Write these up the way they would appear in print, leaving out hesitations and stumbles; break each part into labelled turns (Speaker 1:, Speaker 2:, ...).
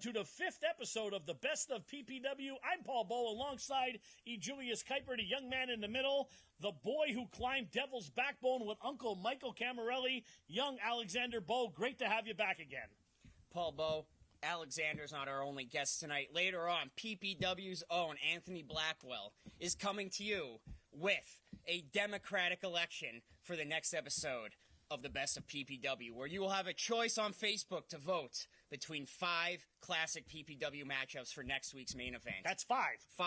Speaker 1: to the 5th episode of the Best of PPW. I'm Paul Bowe alongside E. Julius Kuiper, the young man in the middle, the boy who climbed Devil's Backbone with Uncle Michael Camarelli, young Alexander Bowe. Great to have you back again.
Speaker 2: Paul Bowe, Alexander's not our only guest tonight. Later on, PPW's own Anthony Blackwell is coming to you with a democratic election for the next episode of the Best of PPW, where you will have a choice on Facebook to vote between 5 classic PPW matchups for next week's main event.
Speaker 1: That's 5.
Speaker 2: 5.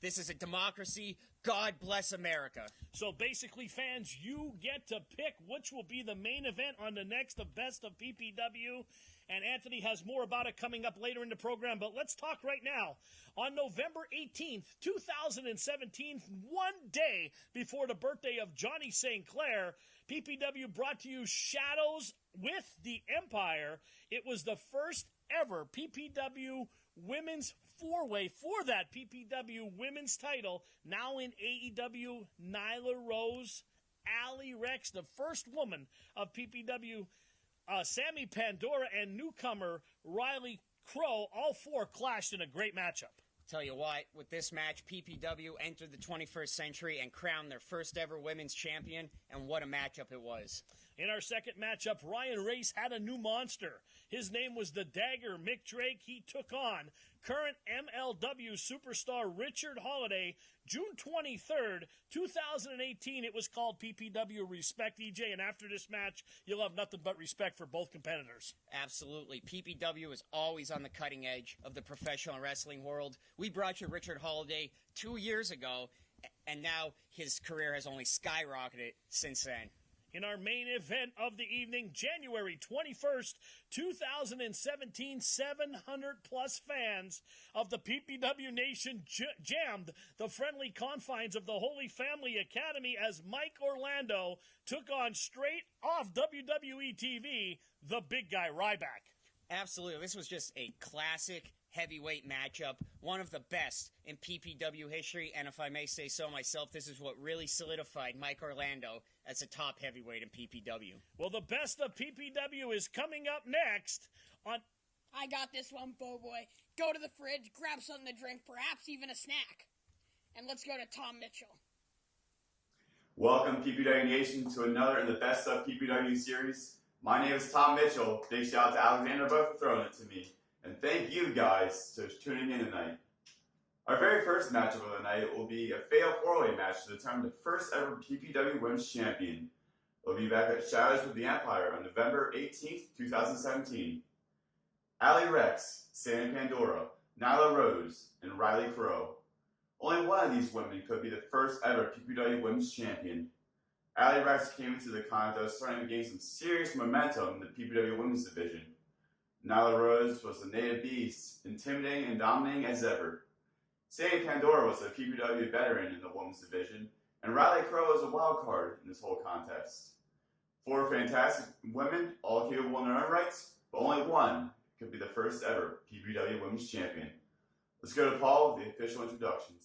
Speaker 2: This is a democracy. God bless America.
Speaker 1: So basically, fans, you get to pick which will be the main event on the next Best of PPW. And Anthony has more about it coming up later in the program. But let's talk right now. On November 18th, 2017, one day before the birthday of Johnny St. Clair, PPW brought to you Shadows with the Empire. It was the first ever PPW women's four-way for that PPW women's title. Now in AEW, Nyla Rose, Allie Recks, the first woman of PPW, Sammi Pandora, and newcomer Riley Krowe. All 4 clashed in a great matchup.
Speaker 2: Tell you what, with this match, PPW entered the 21st century and crowned their first ever women's champion, and what a matchup it was.
Speaker 1: In our second matchup, Ryan Race had a new monster. His name was the Dagger Mick Drake. He took on current MLW superstar Richard Holliday. June 23rd, 2018, it was called PPW Respect, EJ, and after this match, you'll have nothing but respect for both competitors.
Speaker 2: Absolutely. PPW is always on the cutting edge of the professional wrestling world. We brought you Richard Holliday 2 years ago, and now his career has only skyrocketed since then.
Speaker 1: In our main event of the evening, January 21st, 2017, 700-plus fans of the PPW Nation jammed the friendly confines of the Holy Family Academy as Mike Orlando took on straight off WWE TV, the big guy Ryback.
Speaker 2: Absolutely. This was just a classic heavyweight matchup, one of the best in PPW history, and if I may say so myself, this is what really solidified Mike Orlando as a top heavyweight in PPW.
Speaker 1: Well, the Best of PPW is coming up next on...
Speaker 3: I got this one, Bo Boy. Go to the fridge, grab something to drink, perhaps even a snack. And let's go to Tom Mitchell.
Speaker 4: Welcome, PPW Nation, to another in the Best of PPW series. My name is Tom Mitchell. Big shout out to Alexander Bowe for throwing it to me. And thank you guys for tuning in tonight. Our very first matchup of the night will be a fatal 4-way match to determine the first ever PPW Women's Champion. We'll be back at Shadows with the Empire on November 18th, 2017. Allie Recks, Sammi Pandora, Nyla Rose, and Riley Krowe. Only one of these women could be the first ever PPW Women's Champion. Allie Recks came into the contest starting to gain some serious momentum in the PPW Women's Division. Nyla Rose was a native beast, intimidating and dominating as ever. Sammi Pandora was a PPW veteran in the women's division, and Riley Krowe was a wild card in this whole contest. 4 fantastic women, all capable in their own rights, but only one could be the first ever PPW Women's Champion. Let's go to Paul with the official introductions.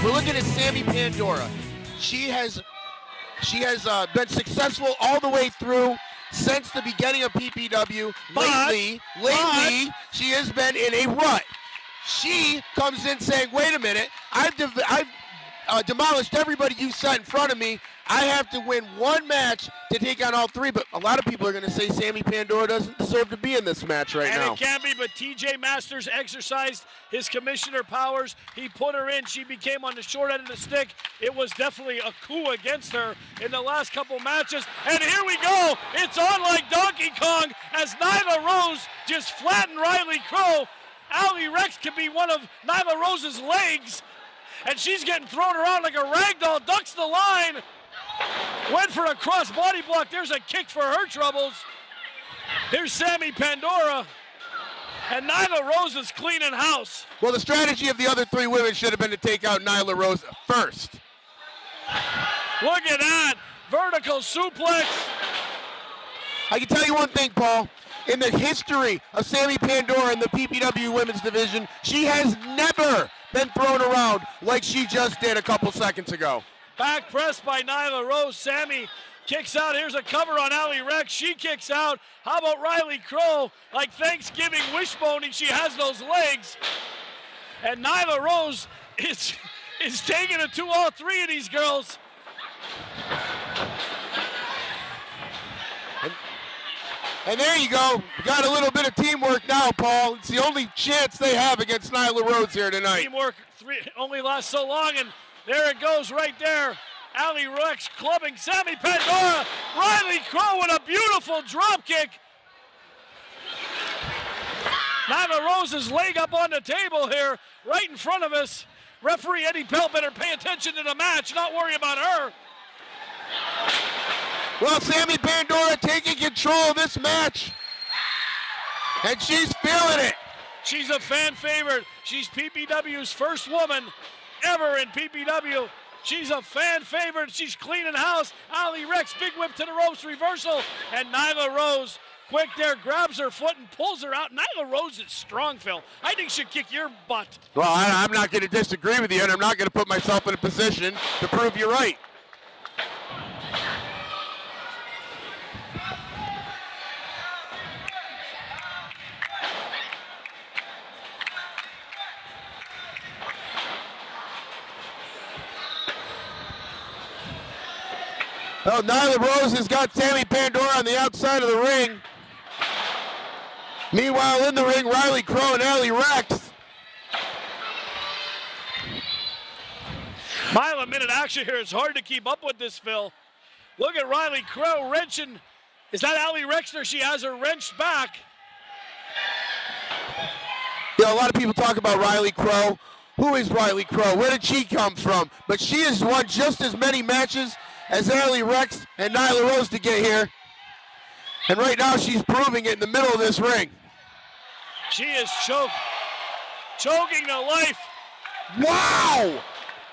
Speaker 5: We're looking at Sammi Pandora. She has been successful all the way through since the beginning of PPW. Lately, she has been in a rut. She comes in saying, wait a minute, I've demolished everybody you set in front of me. I have to win one match to take on all three, but a lot of people are going to say Sammi Pandora doesn't deserve to be in this match right now.
Speaker 1: And it can be, but TJ Masters exercised his commissioner powers. He put her in. She became on the short end of the stick. It was definitely a coup against her in the last couple matches. And here we go. It's on like Donkey Kong as Nyla Rose just flattened Riley Krowe. Allie Recks could be one of Nyla Rose's legs, and she's getting thrown around like a rag doll. Ducks the line. Went for a cross body block. There's a kick for her troubles. Here's Sammi Pandora. And Nyla Rose is cleaning house.
Speaker 5: Well, the strategy of the other three women should have been to take out Nyla Rose first.
Speaker 1: Look at that. Vertical suplex.
Speaker 5: I can tell you one thing, Paul. In the history of Sammi Pandora in the PPW women's division, she has never been thrown around like she just did a couple seconds ago.
Speaker 1: Back press by Nyla Rose. Sammi kicks out. Here's a cover on Allie Recks. She kicks out. How about Riley Krowe? Like Thanksgiving wishboning, she has those legs. And Nyla Rose is taking it to all three of these girls.
Speaker 5: And there you go. We got a little bit of teamwork now, Paul. It's the only chance they have against Nyla Rose here tonight.
Speaker 1: Teamwork only lasts so long, and there it goes right there. Allie Recks clubbing Sammi Pandora. Riley Krowe with a beautiful drop kick. Nyla Rose's leg up on the table here, right in front of us. Referee Eddie Pell better pay attention to the match, not worry about her.
Speaker 5: Well, Sammi Pandora taking control of this match. And she's feeling it.
Speaker 1: She's a fan favorite. She's PPW's first woman ever in PPW. She's a fan favorite. She's cleaning house. Allie Recks, big whip to the ropes, reversal. And Nyla Rose, quick there, grabs her foot and pulls her out. Nyla Rose is strong, Phil. I think she'll kick your butt.
Speaker 5: Well, I'm not going to disagree with you, and I'm not going to put myself in a position to prove you right. Well, Nyla Rose has got Sammi Pandora on the outside of the ring. Meanwhile, in the ring, Riley Krowe and Allie Recks.
Speaker 1: Mile a minute action here. It's hard to keep up with this, Phil. Look at Riley Krowe wrenching. Is that Allie Recks there? She has her wrenched back.
Speaker 5: You know, a lot of people talk about Riley Krowe. Who is Riley Krowe? Where did she come from? But she has won just as many matches as Allie Recks and Nyla Rose to get here. And right now she's proving it in the middle of this ring.
Speaker 1: She is choking the life.
Speaker 5: Wow!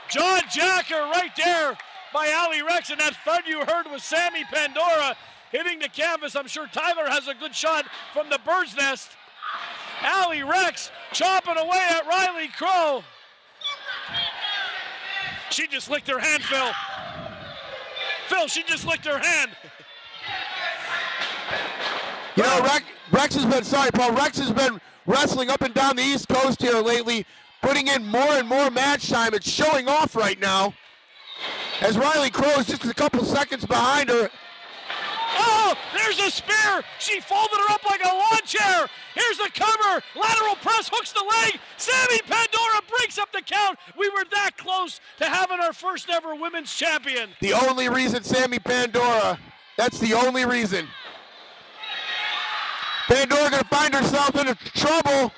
Speaker 1: Jaw jacker right there by Allie Recks, and that thud you heard was Sammi Pandora hitting the canvas. I'm sure Tyler has a good shot from the bird's nest. Allie Recks chopping away at Riley Krowe. She just licked her hand, Phil. Phil, she just licked her hand.
Speaker 5: You know, Rex has been wrestling up and down the East Coast here lately, putting in more and more match time. It's showing off right now. As Riley Krowe is just a couple seconds behind her.
Speaker 1: Oh, there's a spear. She folded her up like a lawn chair. Here's the cover. Lateral press, hooks the leg. Sammi Pandora breaks up the count. We were that close to having our first ever women's champion.
Speaker 5: The only reason Sammi Pandora, that's the only reason. Pandora gonna find herself into trouble.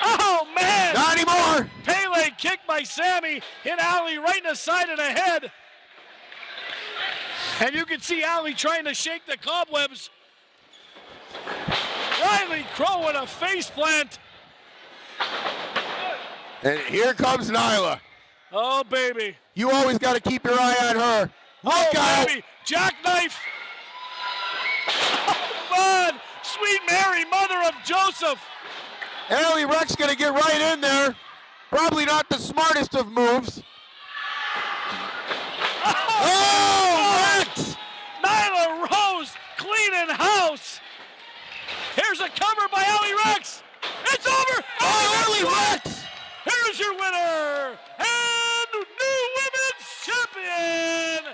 Speaker 1: Oh, man.
Speaker 5: Not anymore.
Speaker 1: Pele kick by Sammi. Hit Allie right in the side of the head. And you can see Allie trying to shake the cobwebs. Riley Krowe with a face plant.
Speaker 5: And here comes Nyla.
Speaker 1: Oh, baby.
Speaker 5: You always got to keep your eye on her. Look out.
Speaker 1: Baby. Jackknife. Oh, man. Sweet Mary, mother of Joseph.
Speaker 5: Allie Recks going to get right in there. Probably not the smartest of moves. Oh, Rex!
Speaker 1: Nyla Rose cleaning house. Here's a cover by Allie Recks. It's over.
Speaker 5: Oh, Allie Recks!
Speaker 1: Here's your winner and new women's champion,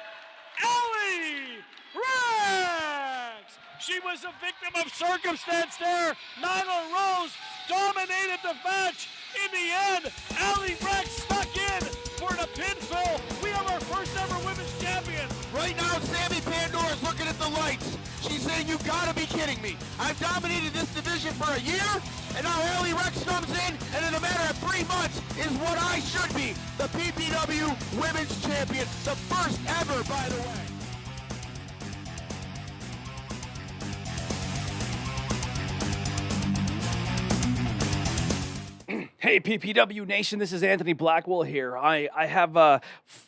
Speaker 1: Allie Recks. She was a victim of circumstance there. Nyla Rose dominated the match. In the end, Allie Recks stuck in for the pinfall. We have our first ever women's champion.
Speaker 5: Right now, Sammi Pandora is looking at the lights. She's saying, you gotta be kidding me. I've dominated this division for a year, and now Allie Recks comes in, and in a matter of 3 months is what I should be, the PPW Women's Champion. The first ever, by the way.
Speaker 1: Hey, PPW Nation, this is Anthony Blackwell here. I have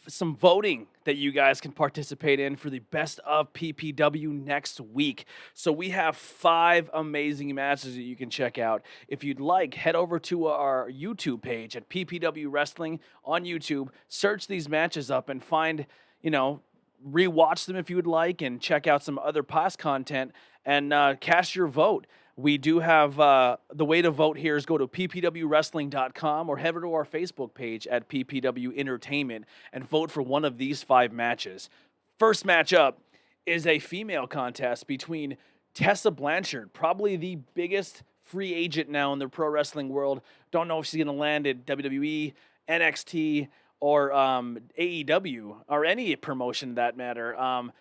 Speaker 1: some voting that you guys can participate in for the best of PPW next week. So we have 5 amazing matches that you can check out. If you'd like, head over to our YouTube page at PPW Wrestling on YouTube, search these matches up and find, rewatch them if you would like and check out some other past content and cast your vote. We do have the way to vote here is go to ppwwrestling.com or head over to our Facebook page at PPW Entertainment and vote for one of these 5 matches. First match up is a female contest between Tessa Blanchard, probably the biggest free agent now in the pro wrestling world. Don't know if she's going to land at WWE, NXT, or AEW, or any promotion that matter.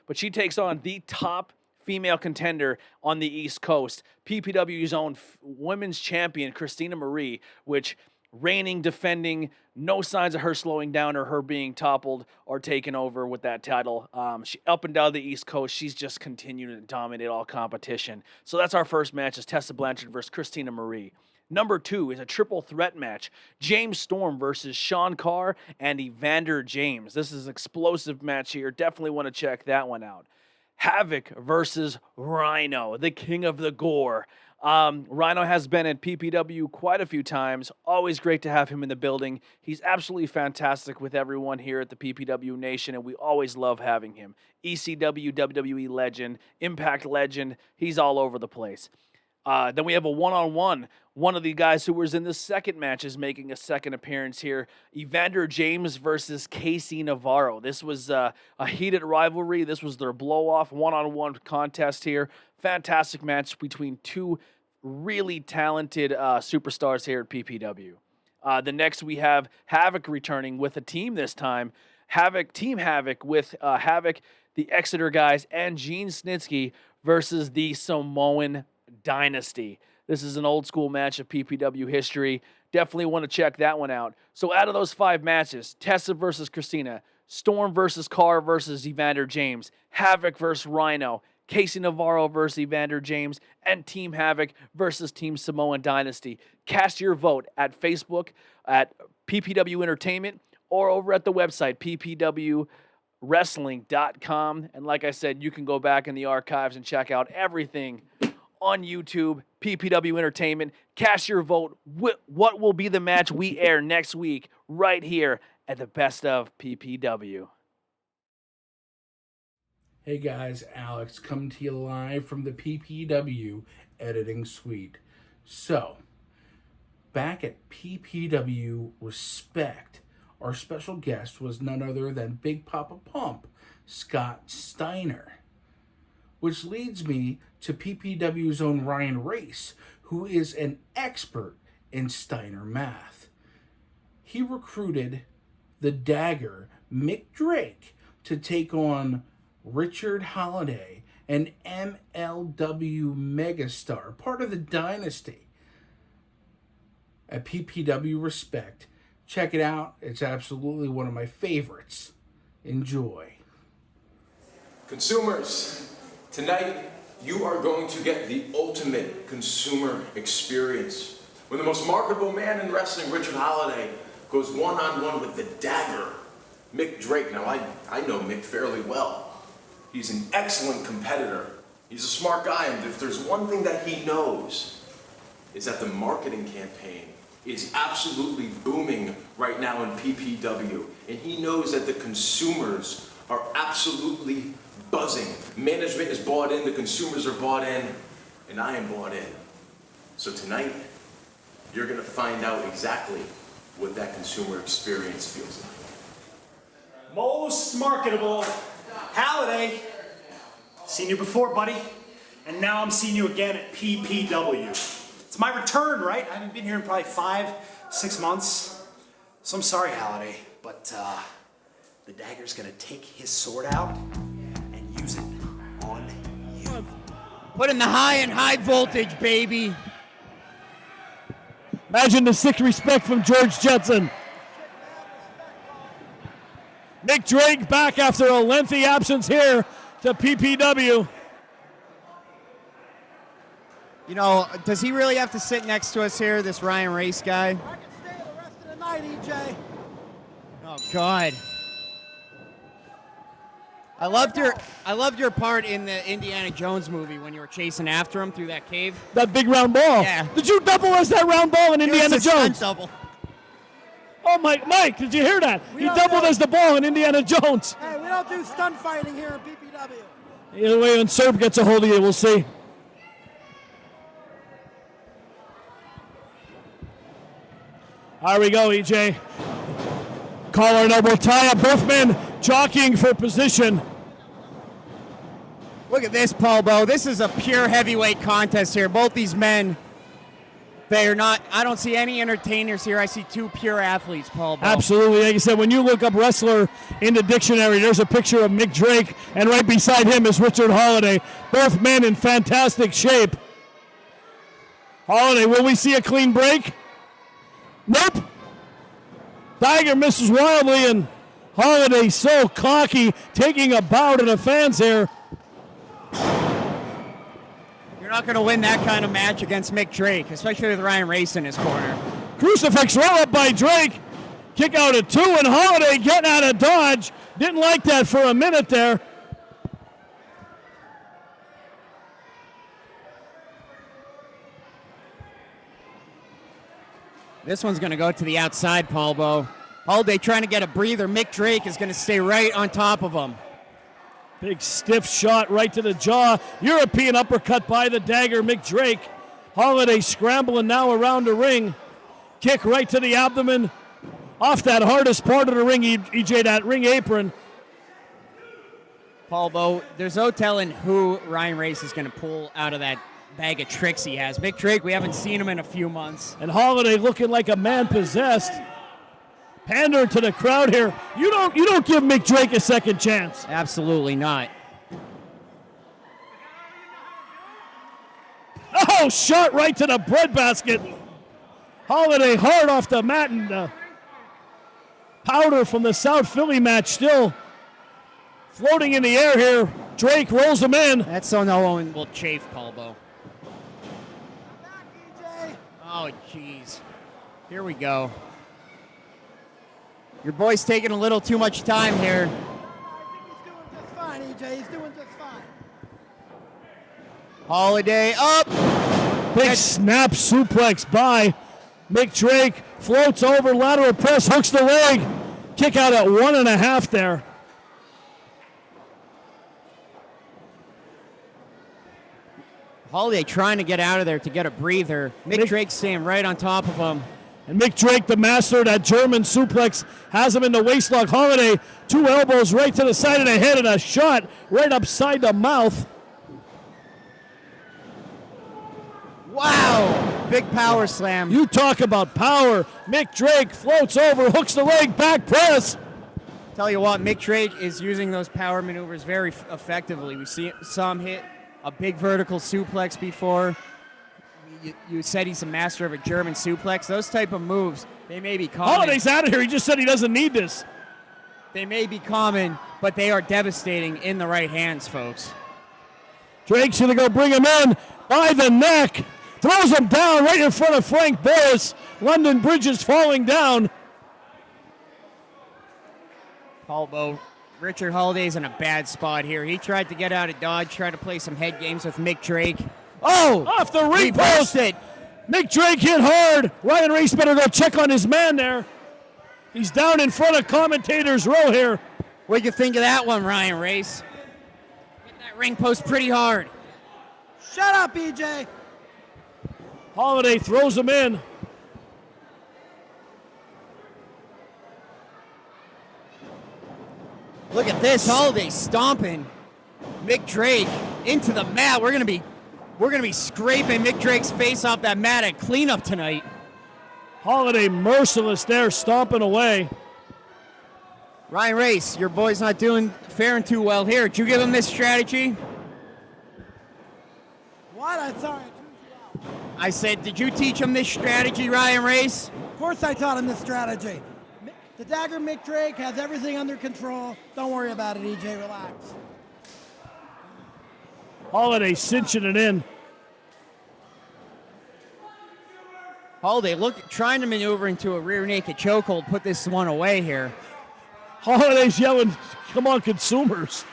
Speaker 1: But she takes on the top female contender on the East Coast, PPW's own women's champion, Christina Marie, which reigning, defending, no signs of her slowing down or her being toppled or taken over with that title. She up and down the East Coast, she's just continuing to dominate all competition. So that's our first match, is Tessa Blanchard versus Christina Marie. Number 2 is a triple threat match. James Storm versus Sean Carr and Evander James. This is an explosive match here. Definitely want to check that one out. Havoc versus Rhino, the king of the gore. Rhino has been at PPW quite a few times. Always great to have him in the building. He's absolutely fantastic with everyone here at the PPW Nation, and we always love having him. ECW, WWE legend, Impact legend. He's all over the place. Then we have a one-on-one. One of the guys who was in the second match is making a second appearance here. Evander James versus Casey Navarro. This was a heated rivalry. This was their blow-off one-on-one contest here. Fantastic match between 2 really talented superstars here at PPW. The next we have Havoc returning with a team this time. Team Havoc with Havoc, the Exerguys, and Gene Snitsky versus the Samoan Dynasty. This is an old school match of PPW history. Definitely want to check that one out. So out of those 5 matches, Tessa versus Christina, Storm versus Carr versus Evander James, Havoc versus Rhino, Casey Navarro versus Evander James, and Team Havoc versus Team Samoan Dynasty. Cast your vote at Facebook at PPW Entertainment or over at the website ppwwrestling.com. And like I said, you can go back in the archives and check out everything on YouTube, PPW Entertainment. Cast your vote. What will be the match we air next week right here at the Best of PPW?
Speaker 6: Hey guys, Alex coming to you live from the PPW editing suite. So, back at PPW Respect, our special guest was none other than Big Papa Pump, Scott Steiner. Which leads me to PPW's own Ryan Race, who is an expert in Steiner math. He recruited the Dagger, Mick Drake, to take on Richard Holliday, an MLW megastar, part of the Dynasty. At PPW Respect, check it out. It's absolutely one of my favorites. Enjoy.
Speaker 7: Consumers, tonight, you are going to get the ultimate consumer experience. When the most marketable man in wrestling, Richard Holliday, goes one-on-one with the Dagger, Mick Drake. Now, I know Mick fairly well. He's an excellent competitor. He's a smart guy, and if there's one thing that he knows, is that the marketing campaign is absolutely booming right now in PPW, and he knows that the consumers are absolutely buzzing. Management is bought in, the consumers are bought in, and I am bought in. So tonight, you're gonna find out exactly what that consumer experience feels like.
Speaker 8: Most marketable, Holliday. Seen you before, buddy, and now I'm seeing you again at PPW. It's my return, right? I haven't been here in probably 5-6 months, so I'm sorry, Holliday, but the dagger's gonna take his sword out and use it on you.
Speaker 2: Putting the high and high voltage, baby.
Speaker 1: Imagine the sick respect from George Jetson. Nick Drake back after a lengthy absence here to PPW.
Speaker 2: You know, does he really have to sit next to us here, this Ryan Race guy?
Speaker 9: I can stay the rest of the night, EJ.
Speaker 2: Oh, God. I loved your part in the Indiana Jones movie when you were chasing after him through that cave.
Speaker 1: That big round ball.
Speaker 2: Yeah.
Speaker 1: Did you double as that round ball in Indiana Jones?
Speaker 2: Double.
Speaker 1: Oh, Mike, did you hear that? He doubled as the ball in Indiana Jones.
Speaker 9: Hey, we don't do stunt fighting here in PPW.
Speaker 1: Either way, when Serb gets a hold of you, we'll see. Here we go, EJ. Collar and elbow tie-up. Both men jockeying for position.
Speaker 2: Look at this, Paul Bo. This is a pure heavyweight contest here. Both these men, they are not, I don't see any entertainers here. I see two pure athletes, Paul Bo.
Speaker 1: Absolutely. Like you said, when you look up wrestler in the dictionary, there's a picture of Mick Drake, and right beside him is Richard Holliday. Both men in fantastic shape. Holliday, will we see a clean break? Nope. Dagger misses wildly, and Holliday so cocky, taking a bow to the fans here.
Speaker 2: You're not going to win that kind of match against Mick Drake, especially with Ryan Race in his corner.
Speaker 1: Crucifix roll up by Drake. Kick out at 2, and Holliday getting out of dodge. Didn't like that for a minute there.
Speaker 2: This one's going to go to the outside, Paul Bo. Holliday trying to get a breather. Mick Drake is going to stay right on top of him.
Speaker 1: Big stiff shot right to the jaw. European uppercut by the Dagger, Mick Drake. Holliday scrambling now around the ring. Kick right to the abdomen. Off that hardest part of the ring, EJ, that ring apron.
Speaker 2: Paul Bo, there's no telling who Ryan Race is going to pull out of that bag of tricks he has. Mick Drake, we haven't seen him in a few months.
Speaker 1: And Holliday looking like a man possessed. Pandering to the crowd here. You don't give Mick Drake a second chance.
Speaker 2: Absolutely not.
Speaker 1: Oh, shot right to the breadbasket. Holliday hard off the mat, and powder from the South Philly match still floating in the air here. Drake rolls him in.
Speaker 2: That's so no one will chafe, Paul Bo. Oh, jeez. Here we go. Your boy's taking a little too much time here.
Speaker 9: I think he's doing just fine, EJ. He's doing just fine.
Speaker 2: Holliday up.
Speaker 1: Big snap suplex by Mick Drake. Floats over, lateral press, hooks the leg. Kick out at 1.5 there.
Speaker 2: Holliday trying to get out of there to get a breather. Mick Drake staying right on top of him.
Speaker 1: And Mick Drake, the master of that German suplex, has him in the waistlock. Holliday, 2 elbows right to the side of the head and a shot right upside the mouth.
Speaker 2: Wow! Big power slam.
Speaker 1: You talk about power. Mick Drake floats over, hooks the leg, back press.
Speaker 2: Tell you what, Mick Drake is using those power maneuvers very effectively. We saw him hit a big vertical suplex before. You said he's a master of a German suplex. Those type of moves, they may be common.
Speaker 1: Holliday's out of here. He just said he doesn't need this.
Speaker 2: They may be common, but they are devastating in the right hands, folks.
Speaker 1: Drake's going to go bring him in by the neck. Throws him down right in front of Frank Boris. London Bridge is falling down.
Speaker 2: Paul Bo, Richard Holliday's in a bad spot here. He tried to get out of dodge, tried to play some head games with Mick Drake. Oh!
Speaker 1: Off the ring post.
Speaker 2: It.
Speaker 1: Mick Drake hit hard. Ryan Race better go check on his man there. He's down in front of commentators' row here.
Speaker 2: What'd you think of that one, Ryan Race? Hit that ring post pretty hard.
Speaker 9: Shut up, EJ.
Speaker 1: Holliday throws him in.
Speaker 2: Look at this, Holliday stomping Mick Drake into the mat. We're gonna be scraping Mick Drake's face off that mat at cleanup tonight.
Speaker 1: Holliday merciless there, stomping away.
Speaker 2: Ryan Race, your boy's not faring too well here. Did you give him this strategy?
Speaker 9: What? I'm sorry.
Speaker 2: I said, did you teach him this strategy, Ryan Race?
Speaker 9: Of course I taught him this strategy. The Dagger Mick Drake has everything under control. Don't worry about it, EJ. Relax.
Speaker 1: Holliday cinching it in.
Speaker 2: Holliday trying to maneuver into a rear naked chokehold, put this one away here.
Speaker 1: Holliday's yelling, come on, consumers.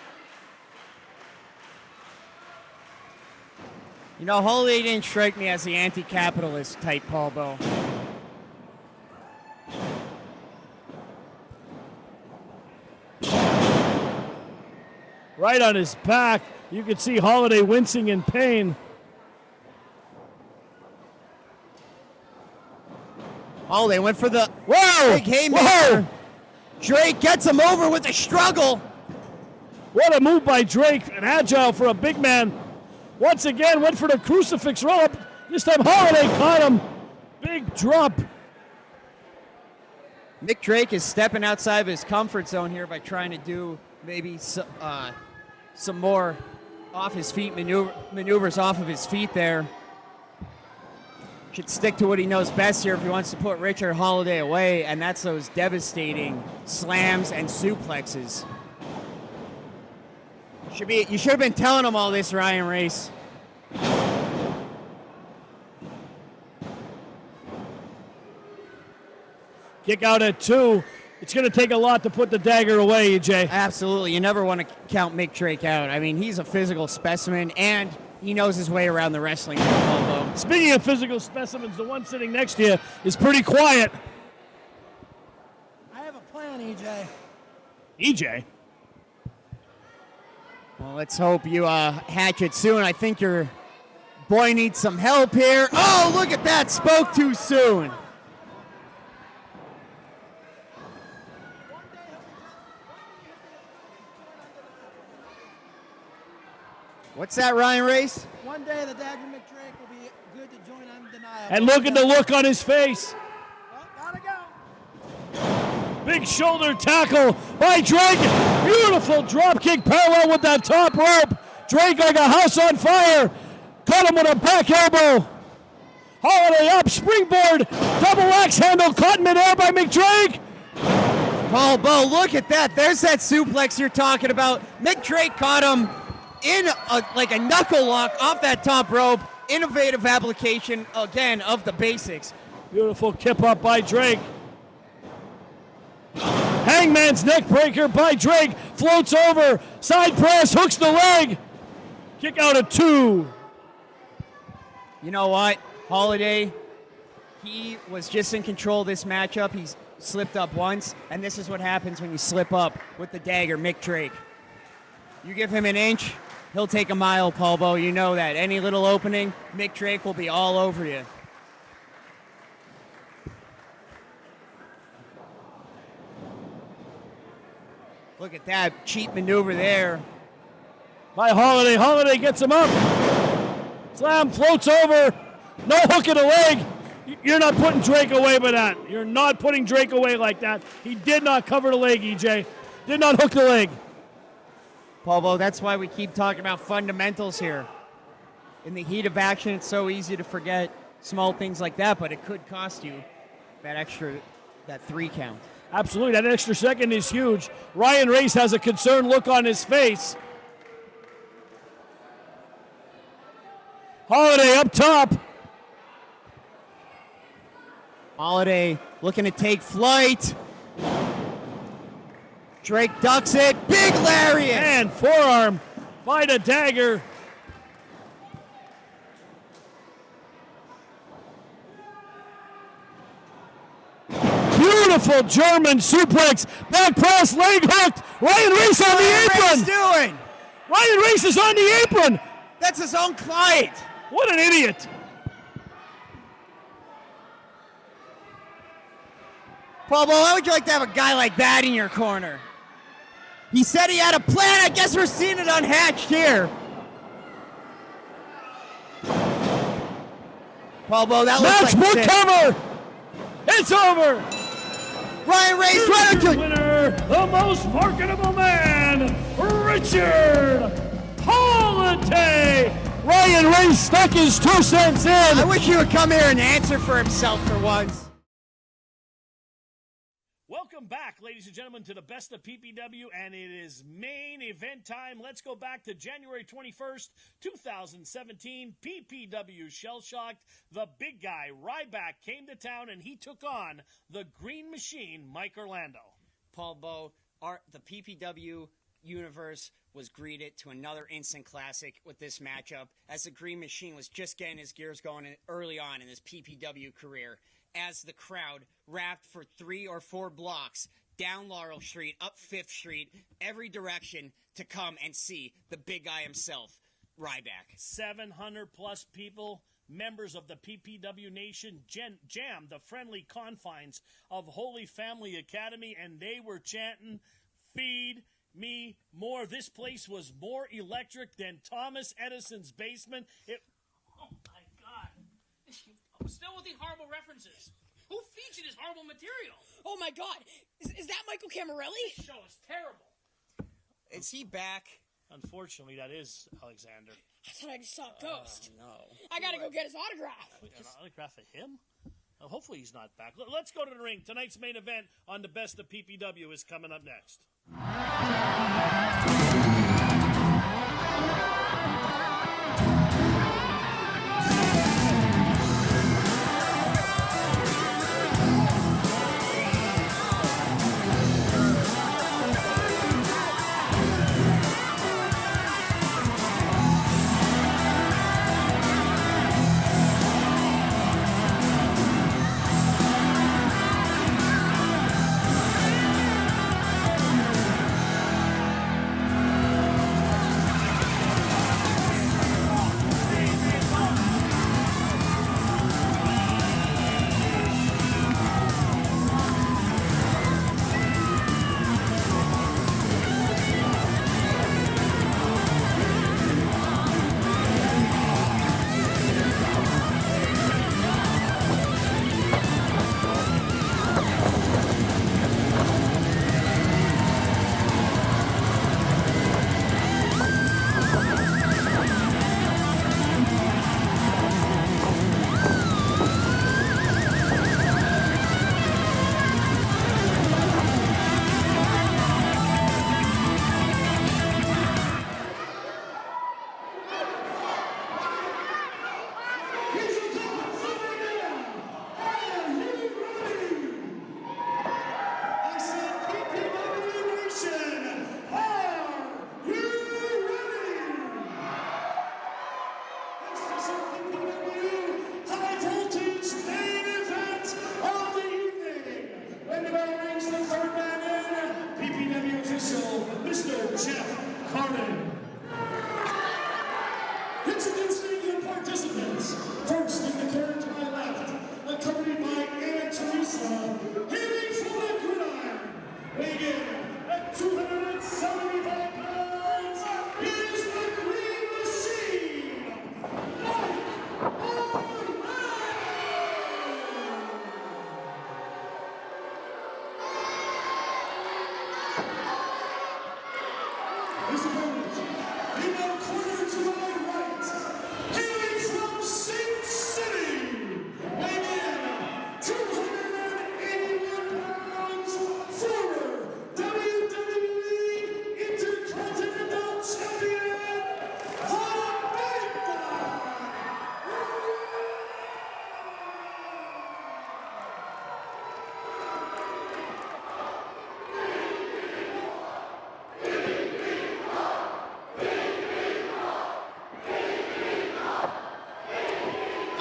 Speaker 2: You know, Holliday didn't strike me as the anti-capitalist type, Paul Bowe.
Speaker 1: Right on his back. You can see Holliday wincing in pain.
Speaker 2: Holliday went for the big haymaker. Drake gets him over with a struggle.
Speaker 1: What a move by Drake, and agile for a big man. Once again, went for the crucifix roll-up. This time Holliday caught him. Big drop.
Speaker 2: Mick Drake is stepping outside of his comfort zone here by trying to do maybe some more off his feet maneuvers off of his feet there. Should stick to what he knows best here if he wants to put Richard Holliday away, and that's those devastating slams and suplexes. You should have been telling him all this, Ryan Race.
Speaker 1: Kick out at 2. It's going to take a lot to put the dagger away, EJ.
Speaker 2: Absolutely. You never want to count Mick Drake out. I mean, he's a physical specimen, and he knows his way around the wrestling ring.
Speaker 1: Speaking of physical specimens, the one sitting next to you is pretty quiet.
Speaker 9: I have a plan, EJ.
Speaker 1: EJ?
Speaker 2: Well, let's hope you hatch it soon. I think your boy needs some help here. Oh, look at that. Spoke too soon. What's that, Ryan Race?
Speaker 9: One day the Dagger Mick Drake will be good to join Undeniable.
Speaker 1: And look at the look on his face.
Speaker 9: Well, gotta go.
Speaker 1: Big shoulder tackle by Drake. Beautiful drop kick parallel with that top rope. Drake like a house on fire. Caught him with a back elbow. Holliday up, springboard, double axe handle caught midair by Mick Drake.
Speaker 2: Paul Bowe, look at that. There's that suplex you're talking about. Mick Drake caught him in like a knuckle lock off that top rope. Innovative application, again, of the basics.
Speaker 1: Beautiful kip up by Drake. Hangman's neck breaker by Drake. Floats over. Side press, hooks the leg. Kick out at 2.
Speaker 2: You know what? Holliday, he was just in control of this matchup. He's slipped up once, and this is what happens when you slip up with the dagger, Mick Drake. You give him an inch, he'll take a mile, Paul Bowe. You know that. Any little opening, Mick Drake will be all over you. Look at that cheap maneuver there.
Speaker 1: By Holliday. Holliday gets him up. Slam floats over. No hook in the leg. You're not putting Drake away by that. You're not putting Drake away like that. He did not cover the leg, EJ. Did not hook the leg.
Speaker 2: Paul Bowe, that's why we keep talking about fundamentals here. In the heat of action, it's so easy to forget small things like that, but it could cost you that 3 count.
Speaker 1: Absolutely. That extra second is huge. Ryan Race has a concerned look on his face. Holliday up top.
Speaker 2: Holliday looking to take flight. Drake ducks it. Big lariat.
Speaker 1: And forearm by the dagger.
Speaker 10: Beautiful German suplex, back press, leg hooked. Ryan Reese on the apron.
Speaker 11: What's doing?
Speaker 10: Ryan Reese is on the apron.
Speaker 11: That's his own client.
Speaker 10: What an idiot.
Speaker 11: Paul Bo, how would you like to have a guy like that in your corner? He said he had a plan. I guess we're seeing it unhatched here. Paul Bo, that looks like
Speaker 10: Match cover. It's over.
Speaker 11: Ryan Reese, right into
Speaker 10: winner, the most marketable man, Richard Holliday. Ryan Reese stuck his 2 cents in.
Speaker 11: I wish he would come here and answer for himself for once.
Speaker 1: Welcome back, ladies and gentlemen, to the best of PPW, and it is main event time. Let's go back to January 21st, 2017. PPW ShellShocked. The big guy, Ryback, came to town, and he took on the Green Machine, Mike Orlando.
Speaker 2: Paul Bo, the PPW universe was greeted to another instant classic with this matchup, as the Green Machine was just getting his gears going early on in his PPW career, as the crowd wrapped for 3 or 4 blocks down Laurel Street, up 5th Street, every direction to come and see the big guy himself, Ryback.
Speaker 1: 700-plus people, members of the PPW Nation, jammed the friendly confines of Holy Family Academy, and they were chanting, "Feed me more." This place was more electric than Thomas Edison's basement.
Speaker 12: Oh, my God. Still with these horrible references. Who featured his horrible material?
Speaker 3: Oh my God, is that Michael Camarelli?
Speaker 12: This show is terrible.
Speaker 2: Is he back?
Speaker 1: Unfortunately, that is Alexander.
Speaker 3: I thought I just saw a ghost.
Speaker 2: No.
Speaker 3: I gotta go get his autograph.
Speaker 1: An autograph of him? Hopefully he's not back. Let's go to the ring. Tonight's main event on the best of PPW is coming up next.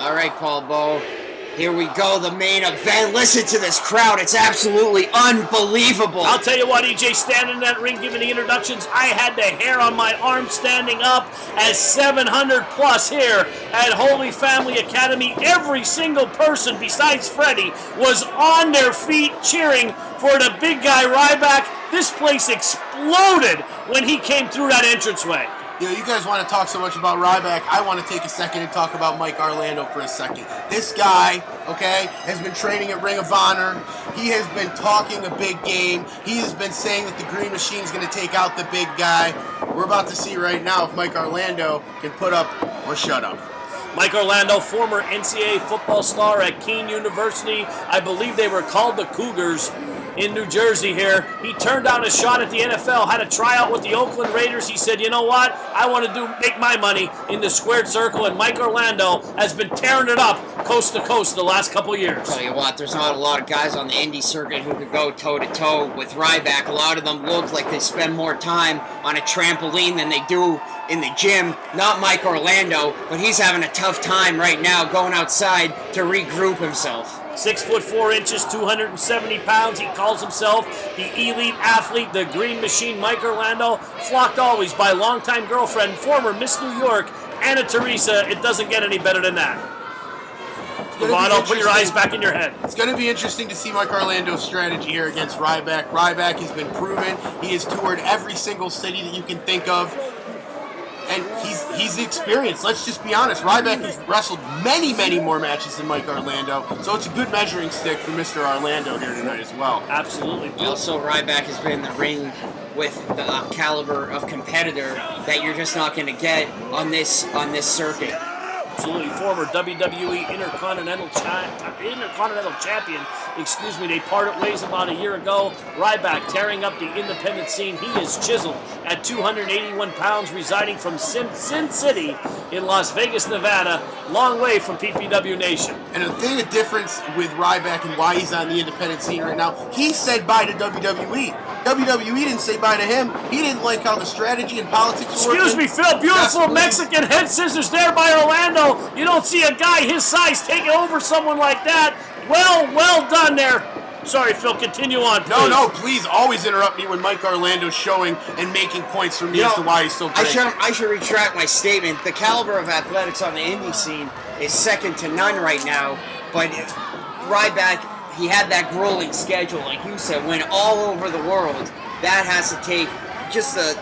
Speaker 2: All right, Paul Bo.
Speaker 11: Here we go, the main event. Listen to this crowd. It's absolutely unbelievable.
Speaker 1: I'll tell you what, EJ, standing in that ring giving the introductions, I had the hair on my arm standing up as 700 plus here at Holy Family Academy. Every single person besides Freddie was on their feet cheering for the big guy Ryback. This place exploded when he came through that entranceway.
Speaker 5: You guys want to talk so much about Ryback. I want to take a second and talk about Mike Orlando for a second. This guy, okay, has been training at Ring of Honor. He has been talking a big game. He has been saying that the Green Machine is going to take out the big guy. We're about to see right now if Mike Orlando can put up or shut up.
Speaker 1: Mike Orlando, former NCAA football star at Keene University. I believe they were called the Cougars in New Jersey here. He turned down a shot at the NFL, had a tryout with the Oakland Raiders. He said, you know what? I want to make my money in the squared circle, and Mike Orlando has been tearing it up coast to coast the last couple of years.
Speaker 11: I'll tell you what, there's not a lot of guys on the indie circuit who could go toe-to-toe with Ryback. A lot of them look like they spend more time on a trampoline than they do in the gym. Not Mike Orlando, but he's having a tough time right now going outside to regroup himself.
Speaker 1: 6'4", 270 pounds. He calls himself the elite athlete, the Green Machine. Mike Orlando, flocked always by longtime girlfriend, former Miss New York, Anna Teresa. It doesn't get any better than that. Ravado, put your eyes back in your head.
Speaker 5: It's going to be interesting to see Mike Orlando's strategy here against Ryback. Ryback has been proven. He has toured every single city that you can think of. And he's experienced. Let's just be honest. Ryback has wrestled many, many more matches than Mike Orlando. So it's a good measuring stick for Mr. Orlando here tonight as well.
Speaker 1: Absolutely.
Speaker 11: Also, Ryback has been in the ring with the caliber of competitor that you're just not going to get on this circuit.
Speaker 1: Absolutely. Former WWE Intercontinental Champion. Excuse me. They parted ways about a year ago. Ryback tearing up the independent scene. He is chiseled at 281 pounds, residing from Sin City in Las Vegas, Nevada. Long way from PPW Nation.
Speaker 5: And the thing, the difference with Ryback and why he's on the independent scene right now, he said bye to WWE. WWE didn't say bye to him. He didn't like how the strategy and politics were.
Speaker 1: Excuse me, Phil. Beautiful Mexican head scissors there by Orlando. You don't see a guy his size taking over someone like that. Well done there. Sorry, Phil, continue on, please.
Speaker 5: No, please always interrupt me when Mike Orlando's showing and making points for me as to why he's so great.
Speaker 11: I should retract my statement. The caliber of athletics on the indie scene is second to none right now, but Ryback, he had that grueling schedule, like you said, went all over the world. That has to take just the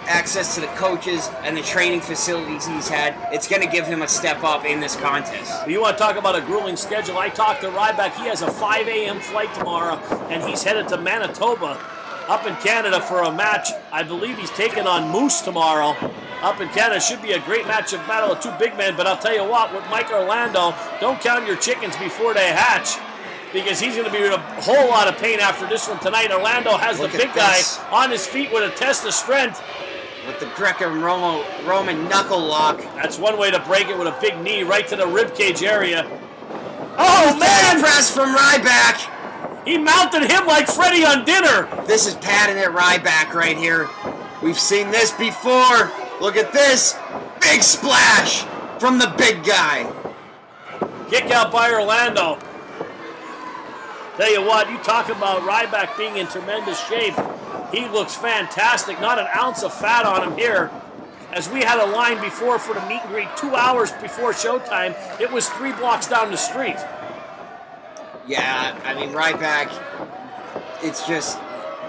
Speaker 11: access to the coaches and the training facilities he's had. It's going to give him a step up in this contest.
Speaker 1: You want to talk about a grueling schedule? I talked to Ryback. He has a 5 a.m. flight tomorrow, and he's headed to Manitoba up in Canada for a match. I believe he's taking on Moose tomorrow up in Canada. Should be a great matchup battle of two big men, but I'll tell you what, with Mike Orlando, don't count your chickens before they hatch, because he's going to be in a whole lot of pain after this one tonight. Orlando has the big guy on his feet with a test of strength.
Speaker 11: With the Greco-Roman knuckle lock.
Speaker 1: That's one way to break it, with a big knee right to the ribcage area. Oh, man!
Speaker 11: Press from Ryback.
Speaker 1: He mounted him like Freddie on dinner.
Speaker 11: This is patented Ryback right here. We've seen this before. Look at this. Big splash from the big guy.
Speaker 1: Kick out by Orlando. Tell you what, you talk about Ryback being in tremendous shape. He looks fantastic. Not an ounce of fat on him here. As we had a line before for the meet and greet 2 hours before showtime, it was 3 blocks down the street.
Speaker 11: Yeah, I mean, Ryback, it's just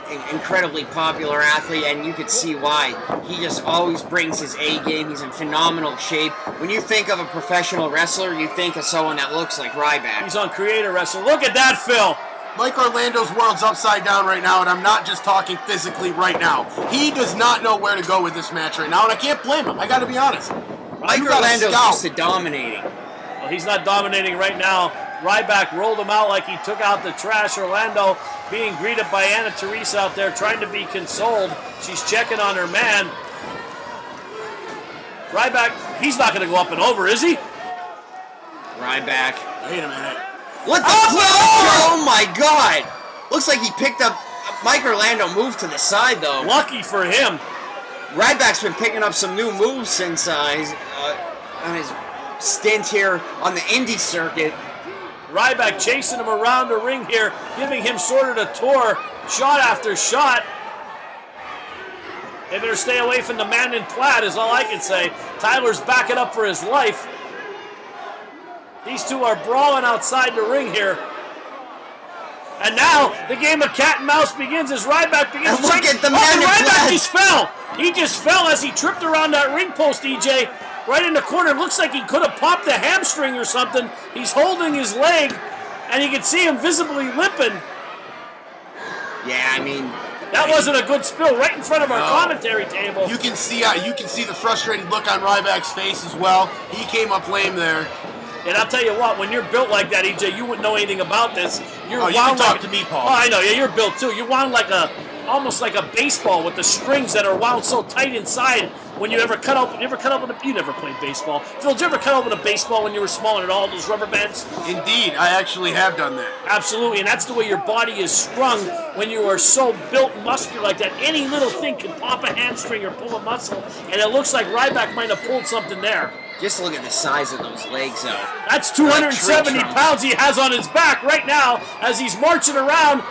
Speaker 11: an incredibly popular athlete, and you could see why. He just always brings his A game. He's in phenomenal shape. When you think of a professional wrestler, you think of someone that looks like Ryback.
Speaker 1: He's on Creator Wrestling. Look at that, Phil.
Speaker 5: Mike Orlando's world's upside down right now, and I'm not just talking physically right now. He does not know where to go with this match right now, and I can't blame him. I got to be honest.
Speaker 11: Mike Orlando's used to dominating.
Speaker 1: Well, he's not dominating right now. Ryback rolled him out like he took out the trash. Orlando being greeted by Anna Teresa out there, trying to be consoled. She's checking on her man. Ryback, he's not going to go up and over, is he?
Speaker 11: Ryback.
Speaker 5: Wait a minute.
Speaker 11: What the oh my God! Looks like he picked up. Mike Orlando moved to the side though.
Speaker 1: Lucky for him.
Speaker 11: Ryback's been picking up some new moves since on his stint here on the indie circuit.
Speaker 1: Ryback chasing him around the ring here, giving him sort of the tour, shot after shot. They better stay away from the man in plaid is all I can say. Tyler's backing up for his life. These two are brawling outside the ring here. And now the game of cat and mouse begins as Ryback begins.
Speaker 11: And look at the man in
Speaker 1: Ryback
Speaker 11: plaid.
Speaker 1: just fell. He just fell as he tripped around that ring post, EJ. Right in the corner. It looks like he could have popped a hamstring or something. He's holding his leg, and you can see him visibly limping.
Speaker 11: Yeah, I mean,
Speaker 1: that wasn't a good spill right in front of our commentary table.
Speaker 5: You can see the frustrated look on Ryback's face as well. He came up lame there.
Speaker 1: And I'll tell you what, when you're built like that, EJ, you wouldn't know anything about this.
Speaker 5: You can talk to me, Paul.
Speaker 1: Oh, I know. Yeah, you're built too. You're wound like almost like a baseball with the strings that are wound so tight inside. When you ever cut open, you never played baseball. Phil, did you ever cut open a baseball when you were small and had all those rubber bands?
Speaker 5: Indeed, I actually have done that.
Speaker 1: Absolutely, and that's the way your body is strung when you are so built muscular like that. Any little thing can pop a hamstring or pull a muscle, and it looks like Ryback might have pulled something there.
Speaker 11: just look at the size of those legs, though.
Speaker 1: That's 270 pounds he has on his back right now as he's marching around.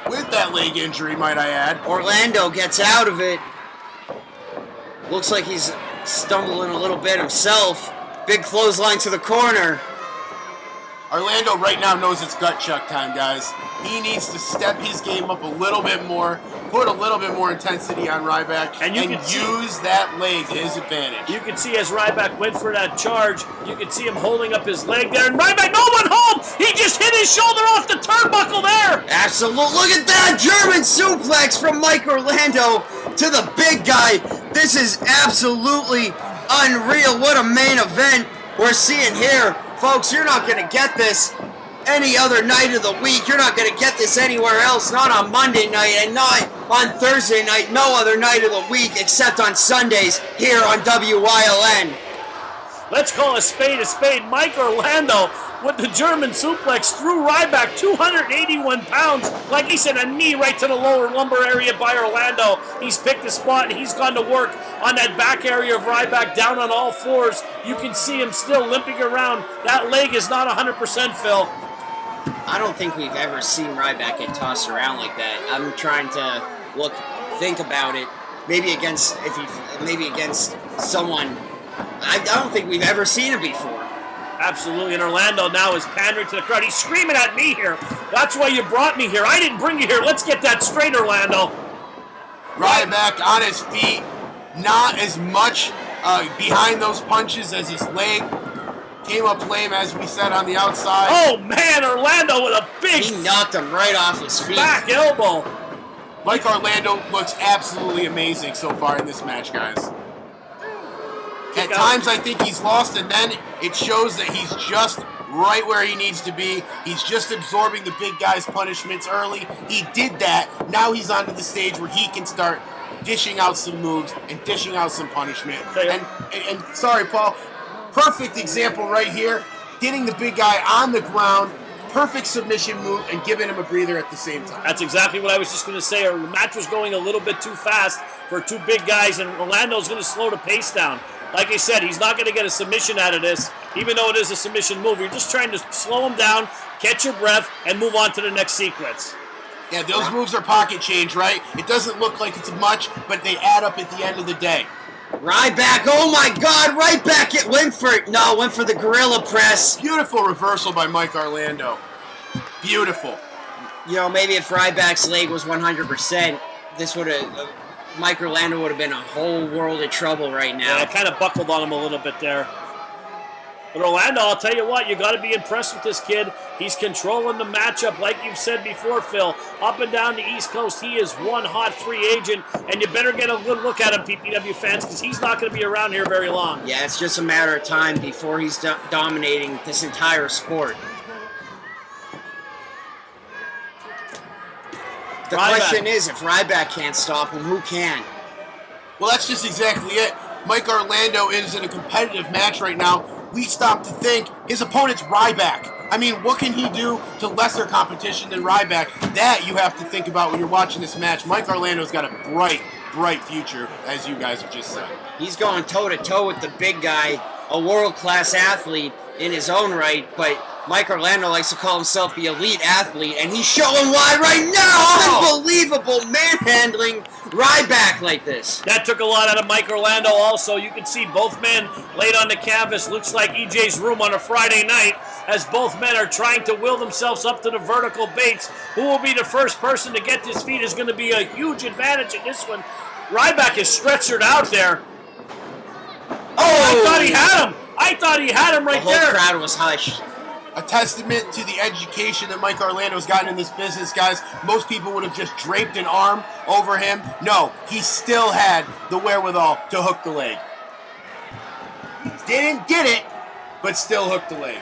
Speaker 5: With that leg injury, might I add.
Speaker 11: Orlando gets out of it. Looks like he's stumbling a little bit himself. Big clothesline to the corner.
Speaker 5: Orlando right now knows it's gut chuck time, guys. He needs to step his game up a little bit more, put a little bit more intensity on Ryback, and use that leg to his advantage.
Speaker 1: You can see as Ryback went for that charge, you can see him holding up his leg there, and Ryback, no one home! He just hit his shoulder off the turnbuckle there!
Speaker 11: Absolutely. Look at that German suplex from Mike Orlando to the big guy. This is absolutely unreal. What a main event we're seeing here. Folks, you're not going to get this any other night of the week. You're not going to get this anywhere else, not on Monday night and not on Thursday night, no other night of the week except on Sundays here on WYLN.
Speaker 1: Let's call a spade a spade. Mike Orlando with the German suplex through Ryback, 281 pounds. Like he said, a knee right to the lower lumbar area by Orlando. He's picked a spot and he's gone to work on that back area of Ryback down on all fours. You can see him still limping around. That leg is not 100%, Phil.
Speaker 11: I don't think we've ever seen Ryback get tossed around like that. I'm trying to think about it. Maybe against someone. I don't think we've ever seen it before.
Speaker 1: Absolutely, and Orlando now is pandering to the crowd. He's screaming at me here. That's why you brought me here. I didn't bring you here. Let's get that straight, Orlando.
Speaker 5: Ryback on his feet, not as much behind those punches as his leg. Came up lame, as we said, on the outside.
Speaker 1: Oh, man, Orlando with a big...
Speaker 11: He knocked him right off his feet.
Speaker 1: Back elbow.
Speaker 5: Mike Orlando looks absolutely amazing so far in this match, guys. At times, I think he's lost, and then it shows that he's just right where he needs to be. He's just absorbing the big guy's punishments early. He did that. Now he's onto the stage where he can start dishing out some moves and dishing out some punishment. And sorry, Paul, perfect example right here. Getting the big guy on the ground, perfect submission move, and giving him a breather at the same time.
Speaker 1: That's exactly what I was just going to say. The match was going a little bit too fast for two big guys, and Orlando's going to slow the pace down. Like I said, he's not going to get a submission out of this, even though it is a submission move. You're just trying to slow him down, catch your breath, and move on to the next sequence.
Speaker 5: Yeah, those moves are pocket change, right? It doesn't look like it's much, but they add up at the end of the day.
Speaker 11: Ryback, oh my God, Ryback, it went for the gorilla press.
Speaker 5: Beautiful reversal by Mike Orlando. Beautiful.
Speaker 11: You know, maybe if Ryback's leg was 100%, this would have... Mike Orlando would have been a whole world of trouble right now.
Speaker 1: Yeah, I kind of buckled on him a little bit there. But Orlando, I'll tell you what, you got to be impressed with this kid. He's controlling the matchup, like you've said before, Phil. Up and down the East Coast, he is one hot free agent, and you better get a good look at him, PPW fans, because he's not going to be around here very long.
Speaker 11: Yeah, it's just a matter of time before he's dominating this entire sport. The question is, if Ryback can't stop him, who can?
Speaker 5: Well, that's just exactly it. Mike Orlando is in a competitive match right now. We stop to think, his opponent's Ryback. I mean, what can he do to lesser competition than Ryback? That you have to think about when you're watching this match. Mike Orlando's got a bright, bright future, as you guys have just said.
Speaker 11: He's going toe-to-toe with the big guy, a world-class athlete in his own right, but Mike Orlando likes to call himself the elite athlete, and he's showing why right now. Unbelievable manhandling Ryback like this.
Speaker 1: That took a lot out of Mike Orlando also. You can see both men laid on the canvas. Looks like EJ's room on a Friday night as both men are trying to will themselves up to the vertical baits. Who will be the first person to get his feet is going to be a huge advantage in this one. Ryback is stretchered out there. Oh, I thought he had him. I thought he had him right there.
Speaker 11: The whole crowd was hushed.
Speaker 5: A testament to the education that Mike Orlando's gotten in this business, guys. Most people would have just draped an arm over him. No, he still had the wherewithal to hook the leg. Didn't get it, but still hooked the leg.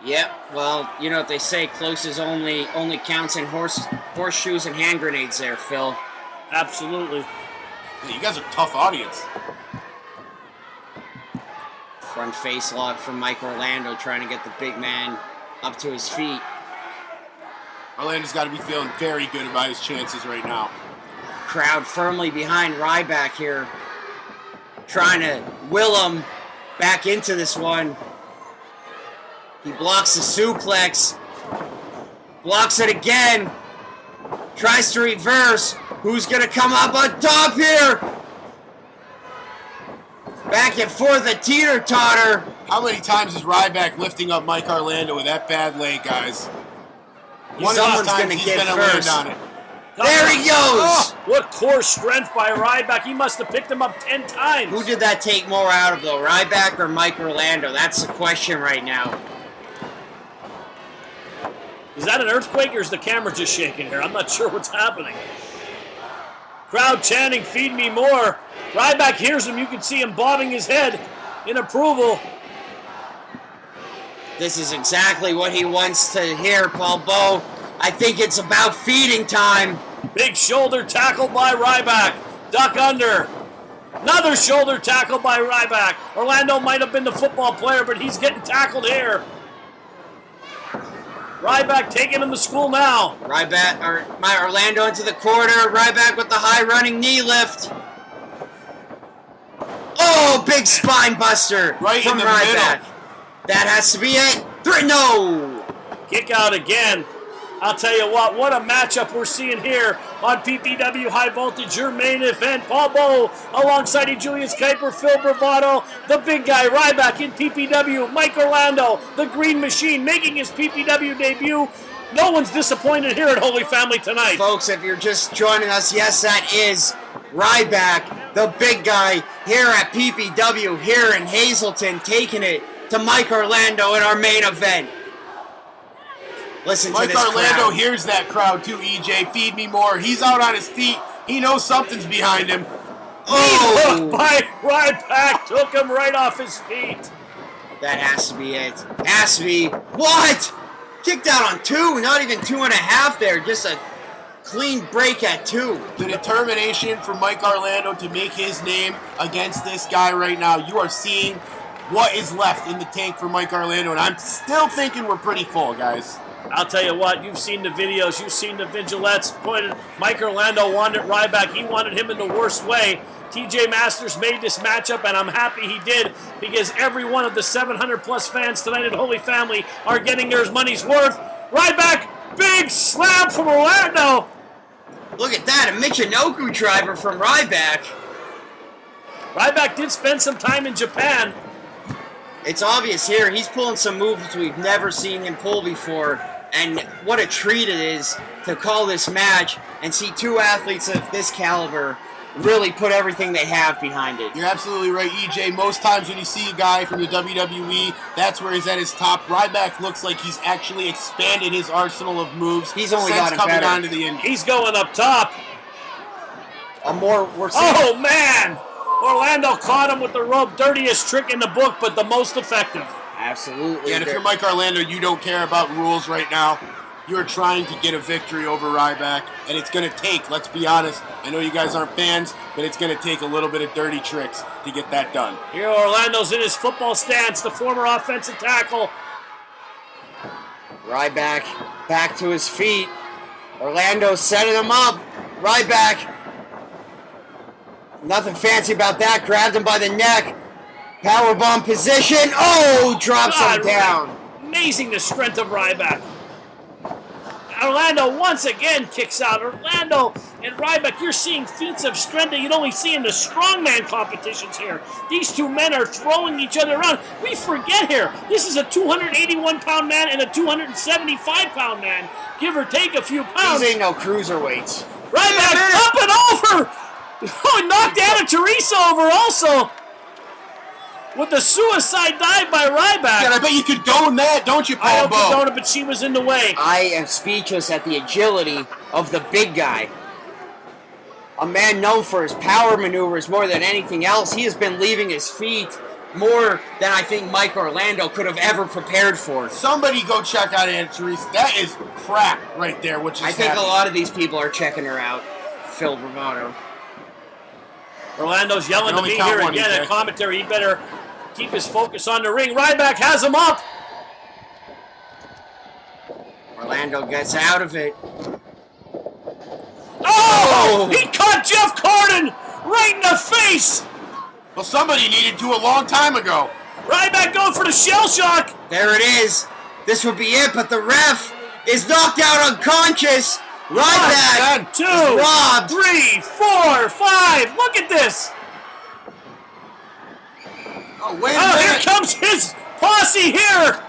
Speaker 11: Yep, well, you know what they say, closest only counts in horseshoes and hand grenades there, Phil.
Speaker 1: Absolutely.
Speaker 5: You guys are a tough audience.
Speaker 11: Front face lock from Mike Orlando trying to get the big man up to his feet.
Speaker 5: Orlando's got to be feeling very good about his chances right now.
Speaker 11: Crowd firmly behind Ryback here, trying to will him back into this one. He blocks the suplex, blocks it again, tries to reverse. Who's going to come up on top here? Back and forth, a teeter-totter.
Speaker 5: How many times is Ryback lifting up Mike Orlando with that bad leg, guys?
Speaker 11: Someone's going to get first.
Speaker 5: Land on it.
Speaker 11: There he goes!
Speaker 1: Oh, what core strength by Ryback. He must have picked him up 10 times.
Speaker 11: Who did that take more out of, though? Ryback or Mike Orlando? That's the question right now.
Speaker 1: Is that an earthquake or is the camera just shaking here? I'm not sure what's happening. Crowd chanting, feed me more. Ryback hears him. You can see him bobbing his head in approval.
Speaker 11: This is exactly what he wants to hear, Paul Bowe. I think it's about feeding time.
Speaker 1: Big shoulder tackle by Ryback. Duck under. Another shoulder tackle by Ryback. Orlando might have been the football player, but he's getting tackled here. Ryback taking him to school now.
Speaker 11: My Orlando into the corner. Ryback with the high running knee lift. Oh, big spine buster
Speaker 5: right
Speaker 11: from
Speaker 5: in the
Speaker 11: Ryback.
Speaker 5: middle.
Speaker 11: That has to be it. No.
Speaker 1: Kick out again. I'll tell you what a matchup we're seeing here on PPW High Voltage, your main event. Paul Bowe alongside Julius Kuiper, Phil Bravado, the big guy, Ryback in PPW, Mike Orlando, the Green Machine, making his PPW debut. No one's disappointed here at Holy Family tonight.
Speaker 11: Folks, if you're just joining us, yes, that is Ryback, the big guy, here at PPW, here in Hazleton, taking it to Mike Orlando in our main event. Listen to this crowd.
Speaker 5: Mike Orlando hears that crowd too, EJ. Feed me more. He's out on his feet. He knows something's behind him.
Speaker 1: Oh! By Ryback, took him right off his feet.
Speaker 11: That has to be it. Has to be. What? Kicked out on 2, not even 2.5 there. Just a clean break at 2.
Speaker 5: The determination for Mike Orlando to make his name against this guy right now. You are seeing what is left in the tank for Mike Orlando, and I'm still thinking we're pretty full, guys.
Speaker 1: I'll tell you what, you've seen the videos, you've seen the vignettes. Mike Orlando wanted Ryback. He wanted him in the worst way. TJ Masters made this matchup, and I'm happy he did, because every one of the 700-plus fans tonight at Holy Family are getting their money's worth. Ryback, big slap from Orlando.
Speaker 11: Look at that, a Michinoku driver from Ryback.
Speaker 1: Ryback did spend some time in Japan.
Speaker 11: It's obvious here, he's pulling some moves we've never seen him pull before. And what a treat it is to call this match and see two athletes of this caliber really put everything they have behind it.
Speaker 5: You're absolutely right, EJ. Most times when you see a guy from the WWE, that's where he's at his top. Ryback looks like he's actually expanded his arsenal of moves.
Speaker 11: He's only gotten
Speaker 5: coming
Speaker 11: better.
Speaker 5: onto the Indies.
Speaker 1: He's going up top.
Speaker 11: We're seeing.
Speaker 1: Oh, man! Orlando caught him with the rope. Dirtiest trick in the book, but the most effective.
Speaker 11: Absolutely.
Speaker 5: Yeah, and if you're Mike Orlando, you don't care about rules right now. You're trying to get a victory over Ryback, and it's going to take, let's be honest, I know you guys aren't fans, but it's going to take a little bit of dirty tricks to get that done.
Speaker 1: Here Orlando's in his football stance, the former offensive tackle.
Speaker 11: Ryback back to his feet. Orlando setting him up. Ryback, nothing fancy about that. Grabbed him by the neck. Powerbomb position. Oh, drops him down.
Speaker 1: Amazing the strength of Ryback. Orlando once again kicks out. Orlando and Ryback, you're seeing feats of strength that you'd only see in the strongman competitions here. These two men are throwing each other around. We forget here, this is a 281-pound man and a 275-pound man, give or take a few pounds.
Speaker 11: These ain't no cruiserweights.
Speaker 1: Ryback up and over! Oh, knocked Anna Teresa over also. With the suicide dive by Ryback.
Speaker 5: Yeah, I bet you condone that, don't you, Paul?
Speaker 1: I don't condone it, but she was in the way.
Speaker 11: I am speechless at the agility of the big guy. A man known for his power maneuvers more than anything else. He has been leaving his feet more than I think Mike Orlando could have ever prepared for.
Speaker 5: Somebody go check out Anna Teresa. That is crap right there, which is
Speaker 11: I think a lot of these people are checking her out. Phil Bravado.
Speaker 1: Orlando's yelling to me here again at commentary. He better keep his focus on the ring. Ryback has him up.
Speaker 11: Orlando gets out of it.
Speaker 1: Oh! He caught Jeff Carden right in the face.
Speaker 5: Well, somebody needed to a long time ago.
Speaker 1: Ryback going for the shell shock.
Speaker 11: There it is. This would be it, but the ref is knocked out unconscious. Ryback
Speaker 1: 1, 2,
Speaker 11: robbed.
Speaker 1: 3, 4, 5. Look at this.
Speaker 5: Oh, wait a minute.
Speaker 1: Here comes his posse here.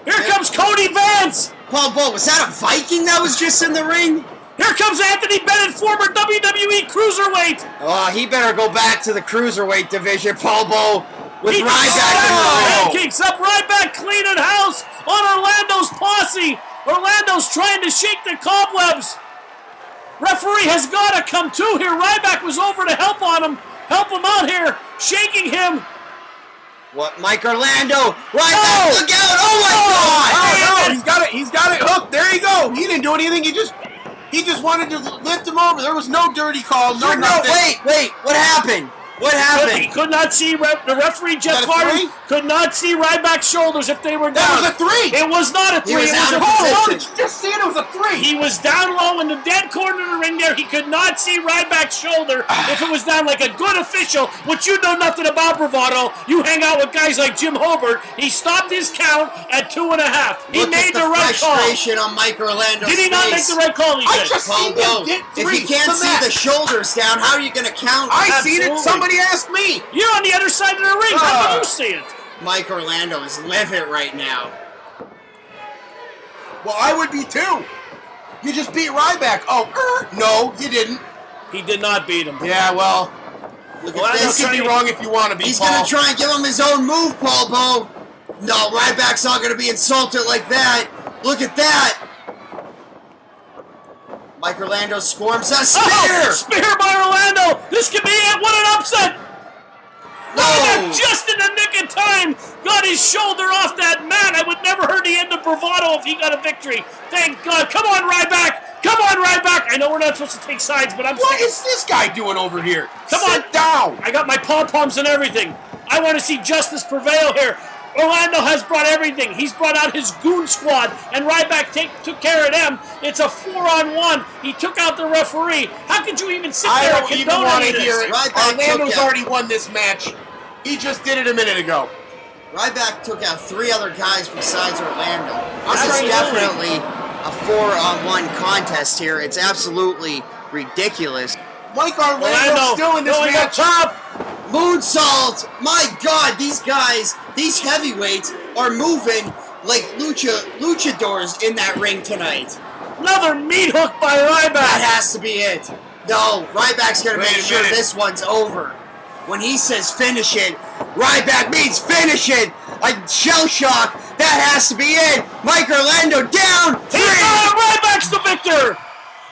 Speaker 1: Here comes Cody Vance.
Speaker 11: Paul Bull, was that a Viking that was just in the ring?
Speaker 1: Here comes Anthony Bennett, former WWE Cruiserweight.
Speaker 11: Oh, he better go back to the Cruiserweight division, Paul Bull, with Ryback in the ring.
Speaker 1: Kicks up Ryback, cleaning house on Orlando's posse. Orlando's trying to shake the cobwebs. Referee has got to come to here. Ryback was over to help him out here, shaking him.
Speaker 11: What, Mike Orlando? Ryback, look out! Oh my God!
Speaker 5: Oh, no, he's got it hooked. There you go. He didn't do anything. He just wanted to lift him over. There was no dirty call, no nothing.
Speaker 11: Wait, what happened? What happened?
Speaker 1: He could not see the referee, Jeff Carden, could not see Ryback's shoulders if they were down.
Speaker 5: That was a 3.
Speaker 1: It was not a 3.
Speaker 11: He was out of position.
Speaker 5: Just see it was a 3.
Speaker 1: He was down low in the dead corner of the ring there. He could not see Ryback's shoulder if it was down like a good official, which you know nothing about, Bravado. You hang out with guys like Jim Hobart. He stopped his count at 2.5. He made the right call.
Speaker 11: Frustration on Mike Orlando's
Speaker 1: Did he not make the right call?
Speaker 5: I just seen him get 3.
Speaker 11: If you can't see the shoulders down, how are you going to count?
Speaker 5: I seen it. Somebody asked me.
Speaker 1: You're on the other side of the ring. How can you see it?
Speaker 11: Mike Orlando is livid right now.
Speaker 5: Well, I would be too. You just beat Ryback. Oh, no, you didn't.
Speaker 1: He did not beat him.
Speaker 5: Yeah, well,
Speaker 11: look at this.
Speaker 5: You can be wrong if you want to be.
Speaker 11: He's going to try and give him his own move, Paul Bo. No, Ryback's not going to be insulted like that. Look at that. Mike Orlando swarms a spear.
Speaker 1: Oh, spear by Orlando. This could be it. What an upset. Ryback just in the nick of time got his shoulder off that mat. I would never heard the end of Bravado if he got a victory. Thank God. Come on, Ryback. Come on, Ryback. I know we're not supposed to take sides, but
Speaker 5: What is this guy doing over here?
Speaker 1: Come on.
Speaker 5: Down.
Speaker 1: I got my pom-poms and everything. I want to see justice prevail here. Orlando has brought everything. He's brought out his goon squad, and Ryback took care of them. It's a 4-on-1. He took out the referee. How could you even sit there and condone
Speaker 5: I don't even want to
Speaker 1: this?
Speaker 5: hear it. Orlando's already won this match. He just did it a minute ago.
Speaker 11: Ryback took out 3 other guys besides Orlando. This is definitely a 4-on-1 contest here. It's absolutely ridiculous.
Speaker 5: Mike Orlando's still in this match.
Speaker 1: Top.
Speaker 11: Moonsault! My God, these guys, these heavyweights are moving like luchadors in that ring tonight.
Speaker 1: Another meat hook by Ryback.
Speaker 11: That has to be it. No, Ryback's going to make sure this one's over. When he says finish it, Ryback means finish it. Like shell shock. That has to be it. Mike Orlando down. 3.
Speaker 1: Ryback's the victor.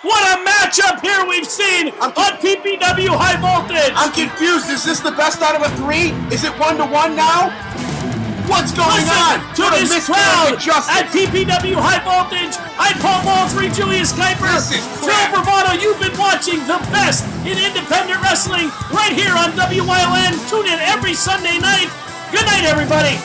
Speaker 1: What a matchup here we've seen on PPW High Voltage.
Speaker 5: I'm confused. Is this the best out of a 3? Is it 1-to-1 now? What's going on?
Speaker 1: To this crowd at PPW High Voltage. I'm Paul Baldry, Julius Kuiper. Phil Bravado, you've been watching the best in independent wrestling right here on WYLN. Tune in every Sunday night. Good night, everybody.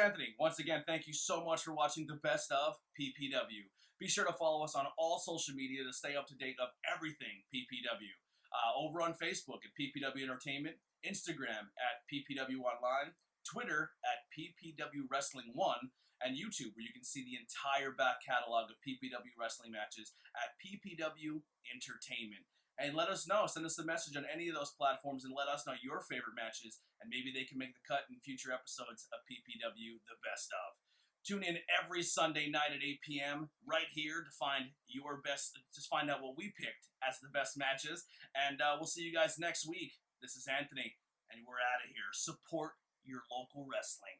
Speaker 13: Anthony. Once again, thank you so much for watching the best of PPW. Be sure to follow us on all social media to stay up to date of everything PPW. Over on Facebook at PPW Entertainment, Instagram at PPW Online, Twitter at PPW Wrestling 1, and YouTube, where you can see the entire back catalog of PPW wrestling matches at PPW Entertainment. And let us know, send us a message on any of those platforms and let us know your favorite matches, and maybe they can make the cut in future episodes of PPW The Best Of. Tune in every Sunday night at 8 p.m. right here to find your best, just find out what we picked as the best matches. And we'll see you guys next week. This is Anthony, and we're out of here. Support your local wrestling.